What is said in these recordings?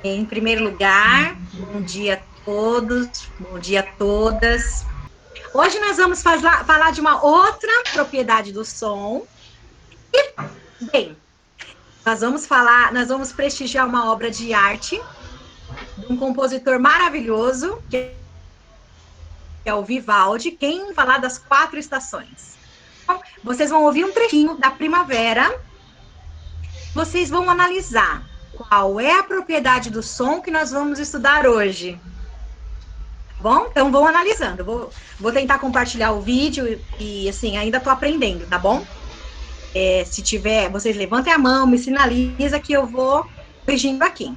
Em primeiro lugar, bom dia a todos, bom dia a todas. Hoje nós vamos falar de uma outra propriedade do som. E, bem, nós vamos prestigiar uma obra de arte de um compositor maravilhoso, que é o Vivaldi, quem falar das 4 estações. Então, vocês vão ouvir um trechinho da primavera, vocês vão analisar qual é a propriedade do som que nós vamos estudar hoje. Bom, então vão analisando. Vou tentar compartilhar o vídeo e, assim, ainda estou aprendendo, tá bom? Se tiver, vocês levantem a mão, me sinaliza que eu vou corrigindo aqui.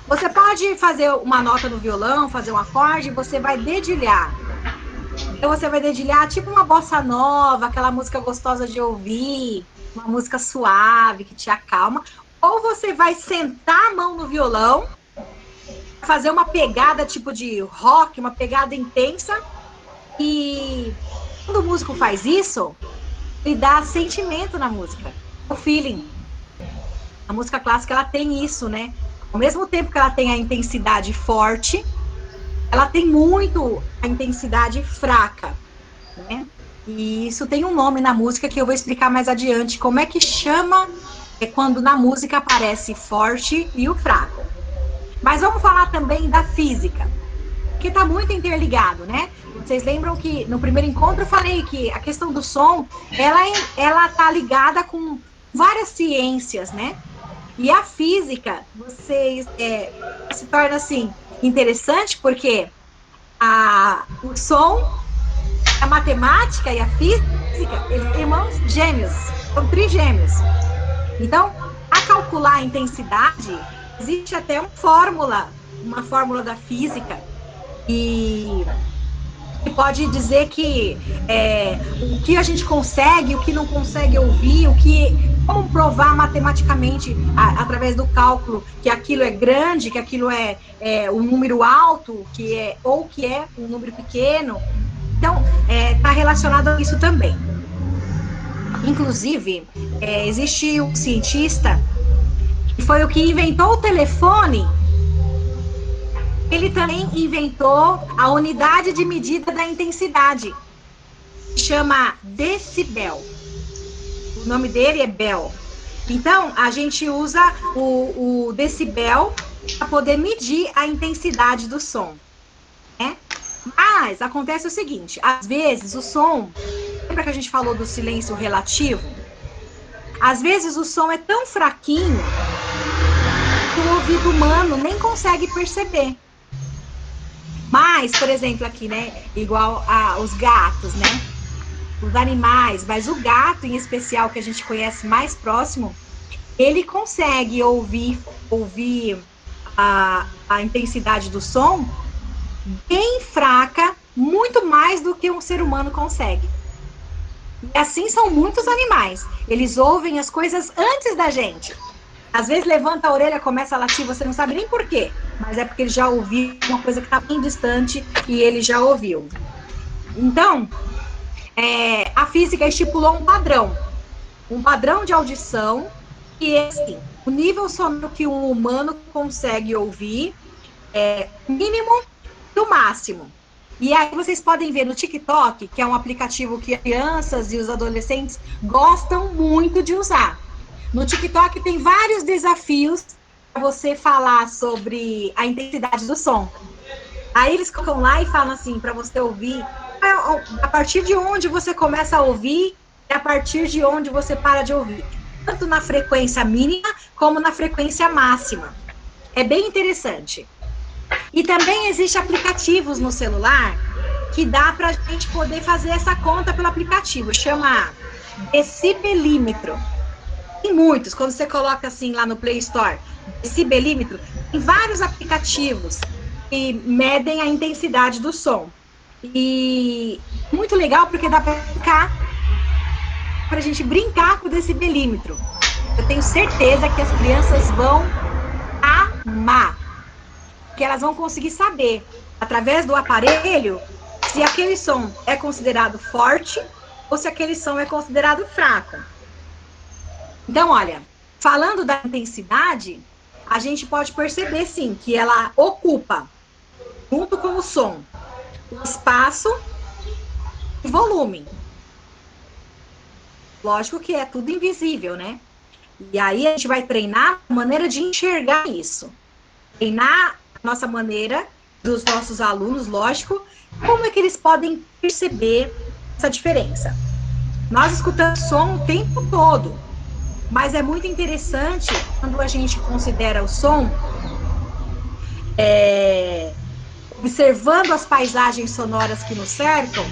Você pode fazer uma nota no violão, fazer um acorde, você vai dedilhar. Então você vai dedilhar tipo uma bossa nova, aquela música gostosa de ouvir, uma música suave que te acalma. Ou você vai sentar a mão no violão, fazer uma pegada tipo de rock, uma pegada intensa. E quando o músico faz isso, ele dá sentimento na música, o feeling. A música clássica, ela tem isso, né? Ao mesmo tempo que ela tem a intensidade forte, ela tem muito a intensidade fraca, né? E isso tem um nome na música que eu vou explicar mais adiante. Como é que chama quando na música aparece forte e o fraco. Mas vamos falar também da física, que está muito interligado, né? Vocês lembram que no primeiro encontro eu falei que a questão do som, ela tá ligada com várias ciências, né? E a física, vocês se torna assim interessante porque o som, a matemática e a física, eles são irmãos gêmeos, são trigêmeos. Então, para calcular a intensidade, existe até uma fórmula da física e pode dizer que o que a gente consegue, o que não consegue ouvir, como provar matematicamente, através do cálculo, que aquilo é grande, que aquilo é um número alto, ou que é um número pequeno. Então, está relacionado a isso também. Inclusive, existe um cientista que foi o que inventou o telefone. Ele também inventou a unidade de medida da intensidade, que chama decibel. O nome dele é Bell. Então, a gente usa o decibel para poder medir a intensidade do som, né? Mas acontece o seguinte, às vezes o som Lembra que a gente falou do silêncio relativo? Às vezes o som é tão fraquinho que o ouvido humano nem consegue perceber. Mas, por exemplo, aqui, né? Igual os gatos, né? Os animais, mas o gato em especial, que a gente conhece mais próximo, ele consegue ouvir a intensidade do som bem fraca, muito mais do que um ser humano consegue. E assim são muitos animais. Eles ouvem as coisas antes da gente. Às vezes levanta a orelha, começa a latir, você não sabe nem por quê, mas é porque ele já ouviu uma coisa que está bem distante e ele já ouviu. Então, a física estipulou um padrão de audição, que é assim, o nível sonoro que um humano consegue ouvir é o mínimo e o máximo. E aí vocês podem ver no TikTok, que é um aplicativo que crianças e os adolescentes gostam muito de usar. No TikTok tem vários desafios para você falar sobre a intensidade do som. Aí eles colocam lá e falam assim, para você ouvir, a partir de onde você começa a ouvir e a partir de onde você para de ouvir. Tanto na frequência mínima como na frequência máxima. É bem interessante. E também existem aplicativos no celular que dá para a gente poder fazer essa conta pelo aplicativo. Chama decibelímetro. Tem muitos. Quando você coloca assim lá no Play Store, decibelímetro, tem vários aplicativos que medem a intensidade do som. E muito legal porque dá para a gente brincar com o decibelímetro. Eu tenho certeza que as crianças vão amar, que elas vão conseguir saber, através do aparelho, se aquele som é considerado forte ou se aquele som é considerado fraco. Então, olha, falando da intensidade, a gente pode perceber, sim, que ela ocupa, junto com o som, o espaço e volume. Lógico que é tudo invisível, né? E aí a gente vai treinar a maneira de enxergar isso. Treinar a nossa maneira, dos nossos alunos, lógico, como é que eles podem perceber essa diferença. Nós escutamos som o tempo todo, mas é muito interessante quando a gente considera o som observando as paisagens sonoras que nos cercam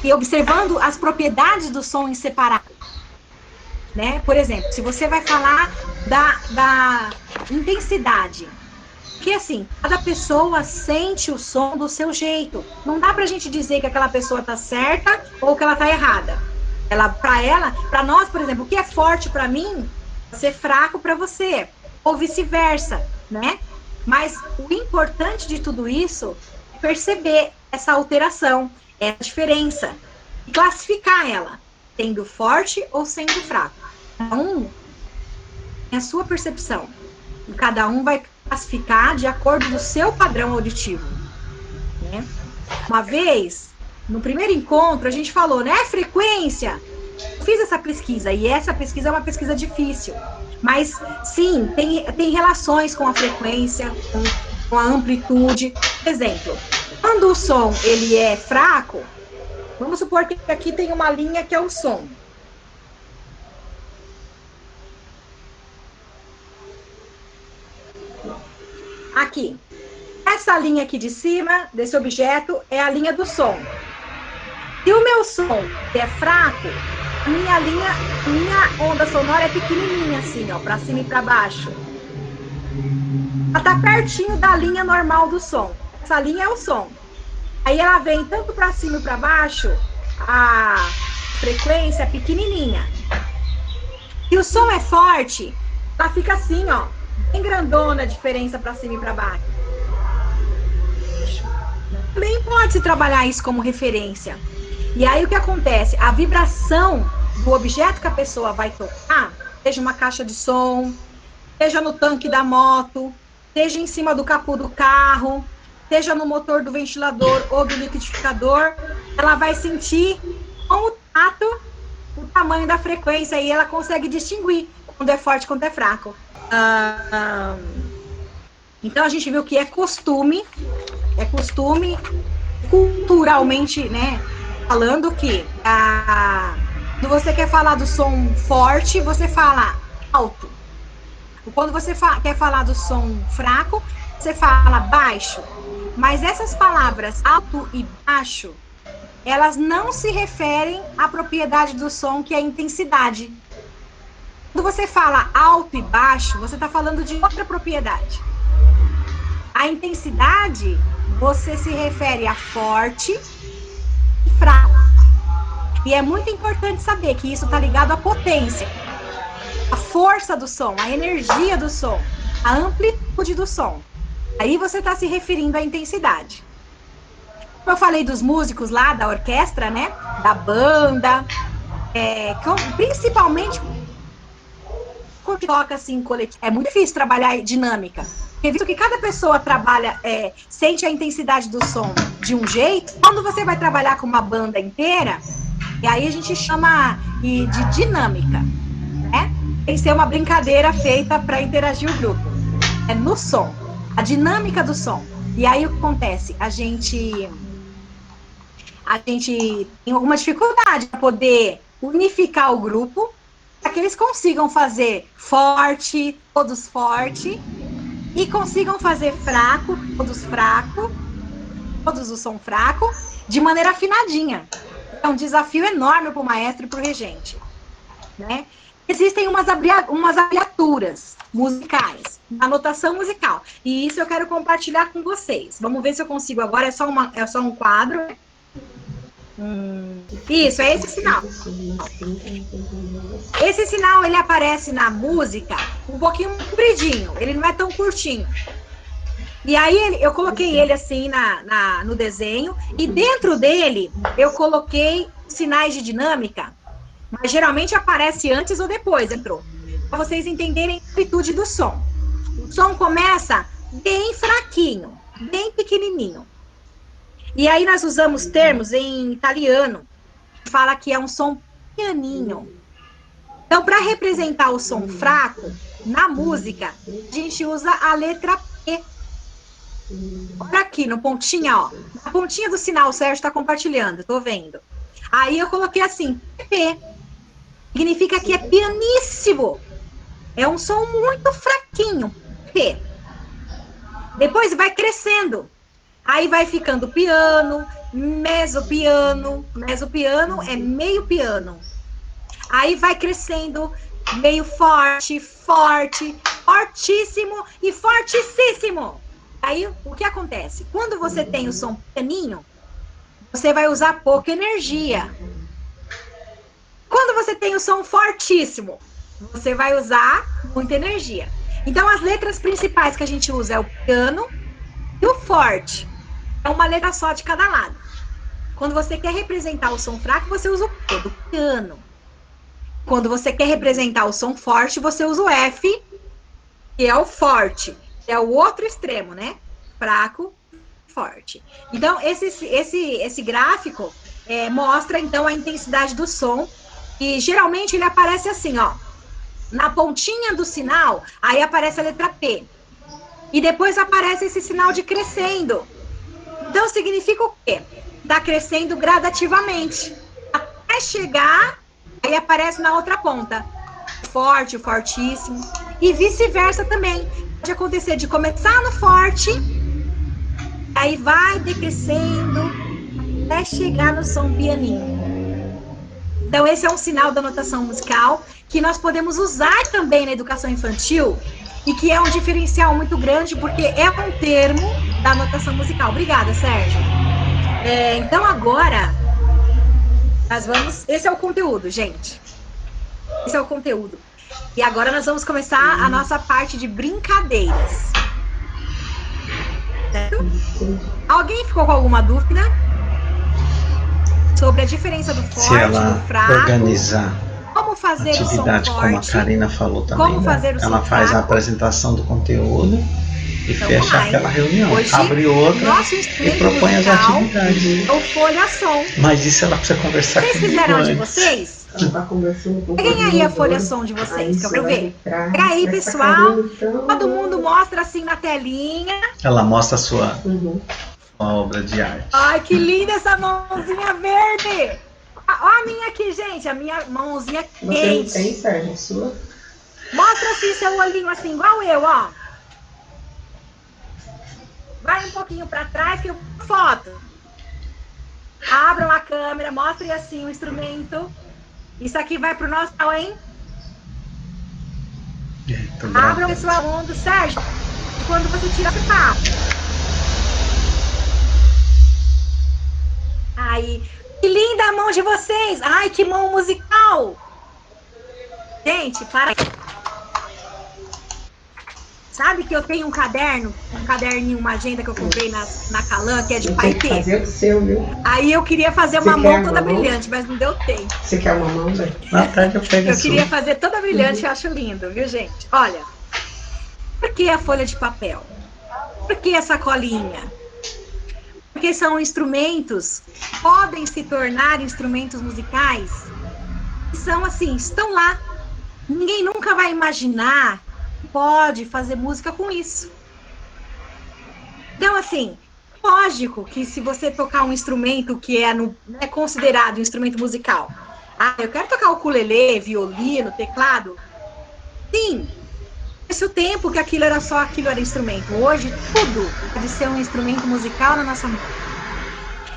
e observando as propriedades do som em separado. Né? Por exemplo, se você vai falar da intensidade, que assim, cada pessoa sente o som do seu jeito. Não dá pra gente dizer que aquela pessoa tá certa ou que ela tá errada. Para nós, por exemplo, o que é forte para mim, vai ser fraco para você, ou vice-versa, né? Mas o importante de tudo isso é perceber essa alteração, essa diferença, e classificar ela, sendo forte ou sendo fraco. Cada um tem a sua percepção, e cada um vai classificar de acordo com o seu padrão auditivo, né? Uma vez, no primeiro encontro, a gente falou, né? Frequência. Eu fiz essa pesquisa, e essa pesquisa é uma pesquisa difícil. Mas, sim, tem relações com a frequência, com a amplitude. Por exemplo, quando o som ele é fraco, vamos supor que aqui tem uma linha que é o som. Aqui. Essa linha aqui de cima, desse objeto, é a linha do som. Se o meu som é fraco, minha onda sonora é pequenininha, assim, ó, pra cima e pra baixo. Ela tá pertinho da linha normal do som. Essa linha é o som. Aí ela vem tanto pra cima e pra baixo, a frequência é pequenininha. Se o som é forte, ela fica assim, ó, bem grandona a diferença pra cima e pra baixo. Também pode-se trabalhar isso como referência. E aí o que acontece? A vibração do objeto que a pessoa vai tocar, seja uma caixa de som, seja no tanque da moto, seja em cima do capô do carro, seja no motor do ventilador ou do liquidificador, ela vai sentir com o tato o tamanho da frequência e ela consegue distinguir quando é forte e quando é fraco. Então a gente viu que é costume culturalmente, né, falando que quando você quer falar do som forte, você fala alto. Quando você quer falar do som fraco, você fala baixo. Mas essas palavras alto e baixo, elas não se referem à propriedade do som, que é a intensidade. Quando você fala alto e baixo, você está falando de outra propriedade. A intensidade, você se refere a forte e fraco. E é muito importante saber que isso está ligado à potência, à força do som, à energia do som, à amplitude do som. Aí você está se referindo à intensidade. Como eu falei dos músicos lá da orquestra, né? Da banda, principalmente quando toca assim coletivo, é muito difícil trabalhar dinâmica. Porque visto que cada pessoa trabalha, sente a intensidade do som de um jeito, quando você vai trabalhar com uma banda inteira, e aí a gente chama de dinâmica, né? Tem que ser uma brincadeira feita para interagir o grupo. É no som, a dinâmica do som. E aí o que acontece? A gente tem alguma dificuldade para poder unificar o grupo, para que eles consigam fazer forte, todos forte, e consigam fazer fraco, todos o som fraco, de maneira afinadinha. É um desafio enorme para o maestro e para o regente, né? Existem umas abreviaturas musicais, a notação musical, e isso eu quero compartilhar com vocês. Vamos ver se eu consigo agora, é só um quadro. Isso, é esse sinal. Esse sinal, ele aparece na música um pouquinho compridinho, ele não é tão curtinho. E aí eu coloquei ele assim no desenho, e dentro dele eu coloquei sinais de dinâmica, mas geralmente aparece antes ou depois, entrou. Para vocês entenderem a amplitude do som. O som começa bem fraquinho, bem pequenininho. E aí nós usamos termos em italiano, que fala que é um som pianinho. Então, para representar o som fraco, na música, a gente usa a letra P. Olha aqui, no pontinha, ó. Na pontinha do sinal, o Sérgio está compartilhando, tô vendo. Aí eu coloquei assim, P. Significa que é pianíssimo. É um som muito fraquinho, P. Depois vai crescendo. Aí vai ficando piano, mesopiano. Mesopiano é meio piano. Aí vai crescendo meio forte, fortíssimo e fortíssimo. Aí o que acontece? Quando você tem o som pianinho, você vai usar pouca energia. Quando você tem o som fortíssimo, você vai usar muita energia. Então, as letras principais que a gente usa é o piano e o forte. É uma letra só de cada lado. Quando você quer representar o som fraco, você usa o P do piano. Quando você quer representar o som forte, você usa o F, que é o forte. É o outro extremo, né? Fraco, forte. Então, esse gráfico mostra, então, a intensidade do som. E, geralmente, ele aparece assim, ó. Na pontinha do sinal, aí aparece a letra P. E depois aparece esse sinal de crescendo. Então, significa o quê? Está crescendo gradativamente. Até chegar, aí aparece na outra ponta. Forte, fortíssimo. E vice-versa também. Pode acontecer de começar no forte, aí vai decrescendo, até chegar no som pianinho. Então, esse é um sinal da notação musical que nós podemos usar também na educação infantil e que é um diferencial muito grande, porque é um termo da notação musical. Obrigada, Sérgio. Então, agora, nós vamos... Esse é o conteúdo, gente. Esse é o conteúdo. E agora nós vamos começar a nossa parte de brincadeiras. Certo? Alguém ficou com alguma dúvida sobre a diferença do forte, se ela do fraco? Organizar como fazer atividade, o som como forte, a Karina falou também, como fazer o som ela faz fraco. a apresentação do conteúdo e Então, fecha aquela reunião. Hoje, abre outra e propõe as atividades. Ou folha som. Mas isso ela precisa conversar Vocês comigo fizeram antes. de vocês? Ela tá conversando com o Peguem aí a folha som de vocês, que eu quero ver. Pega aí, pessoal. Todo mundo mostra assim na telinha. Ela mostra a sua. Obra de arte. Ai, que linda essa mãozinha verde! Olha a minha aqui, gente. A minha mãozinha quente. Você não tem, Sérgio, a sua? Mostra assim seu olhinho assim, igual eu, ó. Vai um pouquinho para trás que eu foto. Abram a câmera, mostrem assim o instrumento. Isso aqui vai pro nosso canal, hein? Abram sua onda, Sérgio. Quando você tira esse papo. Aí, que linda a mão de vocês! Ai, que mão musical! Gente, para aí. Sabe que eu tenho um caderninho, uma agenda que eu comprei na Calan, que é de paetê. Fazer o seu, viu? Aí eu queria fazer uma mão toda brilhante, mas não deu tempo. Você quer uma mão, velho? Eu queria fazer toda brilhante, eu acho lindo, viu, gente? Olha, por que a folha de papel? Por que a sacolinha? Porque são instrumentos, podem se tornar instrumentos musicais, que são assim, estão lá. Ninguém nunca vai imaginar que pode fazer música com isso. Então, assim, lógico que se você tocar um instrumento que é considerado um instrumento musical, eu quero tocar ukulele, violino, teclado, sim, esse o tempo que aquilo era instrumento. Hoje, tudo pode ser um instrumento musical na nossa mão.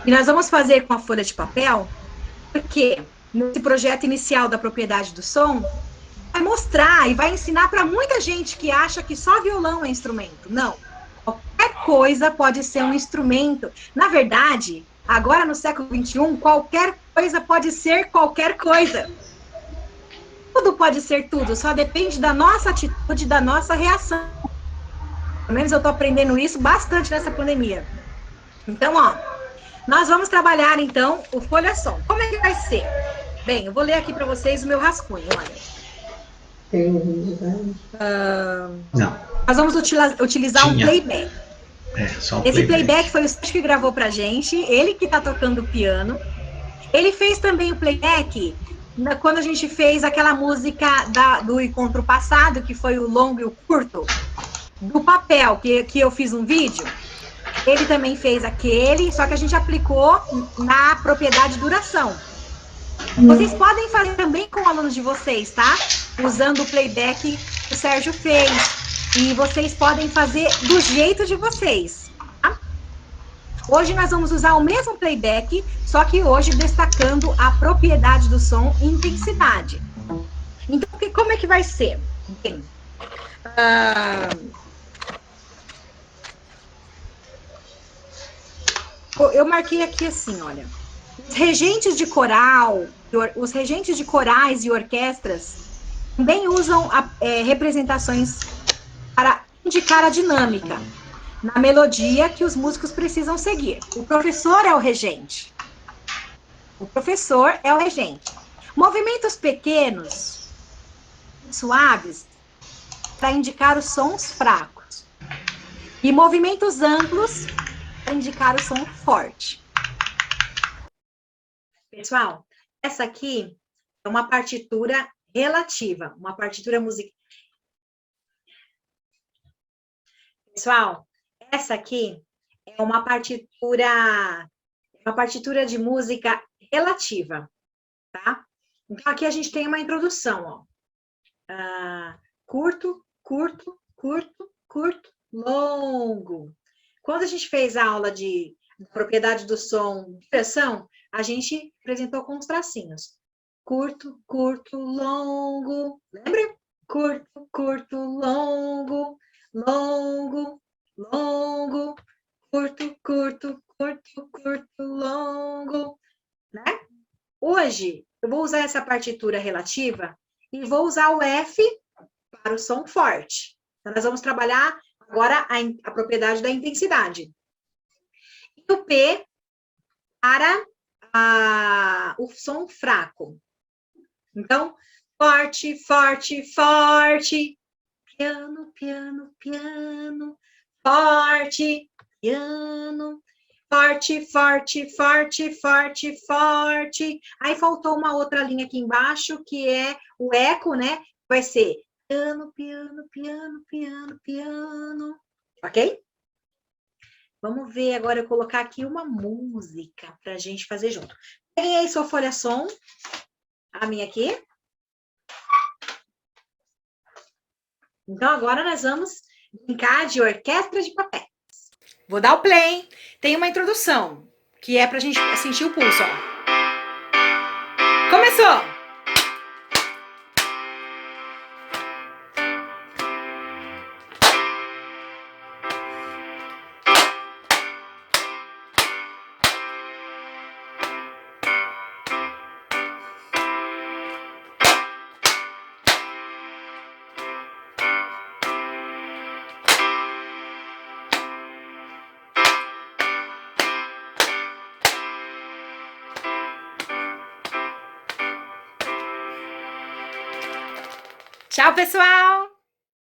E nós vamos fazer com a folha de papel, porque nesse projeto inicial da propriedade do som, vai mostrar e vai ensinar para muita gente que acha que só violão é instrumento. Não. Qualquer coisa pode ser um instrumento. Na verdade, agora no século XXI, qualquer coisa pode ser qualquer coisa. Tudo pode ser tudo, só depende da nossa atitude, da nossa reação. Pelo menos eu estou aprendendo isso bastante nessa pandemia. Então, ó, nós vamos trabalhar, então, o folha-som. Como é que vai ser? Bem, eu vou ler aqui para vocês o meu rascunho, olha. Não. Nós vamos utilizar um playback. Só um Esse playback foi o Sérgio que gravou pra gente, ele que tá tocando piano. Ele fez também o playback quando a gente fez aquela música do encontro passado, que foi o longo e o curto, do papel, que eu fiz um vídeo. Ele também fez aquele, só que a gente aplicou na propriedade duração. Vocês podem fazer também com alunos de vocês, tá? Usando o playback que o Sérgio fez. E vocês podem fazer do jeito de vocês, tá? Hoje nós vamos usar o mesmo playback, só que hoje destacando a propriedade do som e intensidade. Então, como é que vai ser? Bem, eu marquei aqui assim, olha. Os regentes de corais e orquestras também usam representações para indicar a dinâmica na melodia que os músicos precisam seguir. O professor é o regente. Movimentos pequenos, suaves, para indicar os sons fracos. E movimentos amplos, para indicar o som forte. Pessoal, essa aqui é uma partitura relativa, uma partitura musical. Pessoal, essa aqui é uma partitura de música relativa, tá? Então, aqui a gente tem uma introdução, ó. Curto, curto, curto, curto, longo. Quando a gente fez a aula de propriedade do som, duração, a gente apresentou com os tracinhos. Curto, curto, longo. Lembra? Curto, curto, longo. Longo, longo, curto, curto, curto, curto, longo, né? Hoje, eu vou usar essa partitura relativa e vou usar o F para o som forte. Então, nós vamos trabalhar agora a propriedade da intensidade. E o P para o som fraco. Então, forte, forte, forte. Piano, piano, piano, forte, piano, forte, forte, forte, forte, forte. Aí faltou uma outra linha aqui embaixo, que é o eco, né? Vai ser piano, piano, piano, piano, piano. Ok? Vamos ver agora eu colocar aqui uma música pra gente fazer junto. Peguem aí sua folha som. A minha aqui. Então, agora nós vamos brincar de orquestra de papéis. Vou dar o play, hein? Tem uma introdução, que é pra gente sentir o pulso, ó. Começou! Tchau, pessoal!